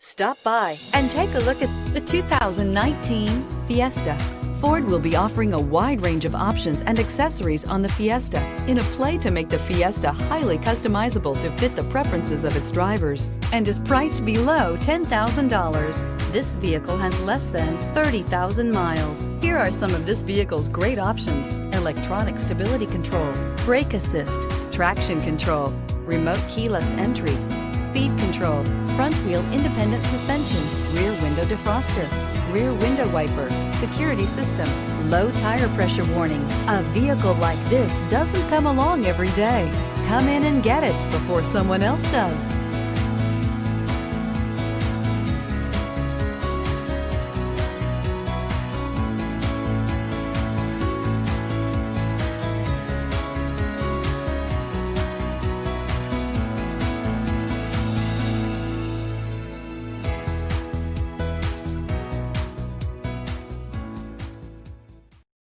Stop by and take a look at the 2019 Fiesta. Ford will be offering a wide range of options and accessories on the Fiesta in a play to make the Fiesta highly customizable to fit the preferences of its drivers and is priced below $10,000. This vehicle has less than 30,000 miles. Here are some of this vehicle's great options: electronic stability control, brake assist, traction control, remote keyless entry, speed control, front wheel independent suspension, rear window defroster, rear window wiper, security system, low tire pressure warning. A vehicle like this doesn't come along every day. Come in and get it before someone else does.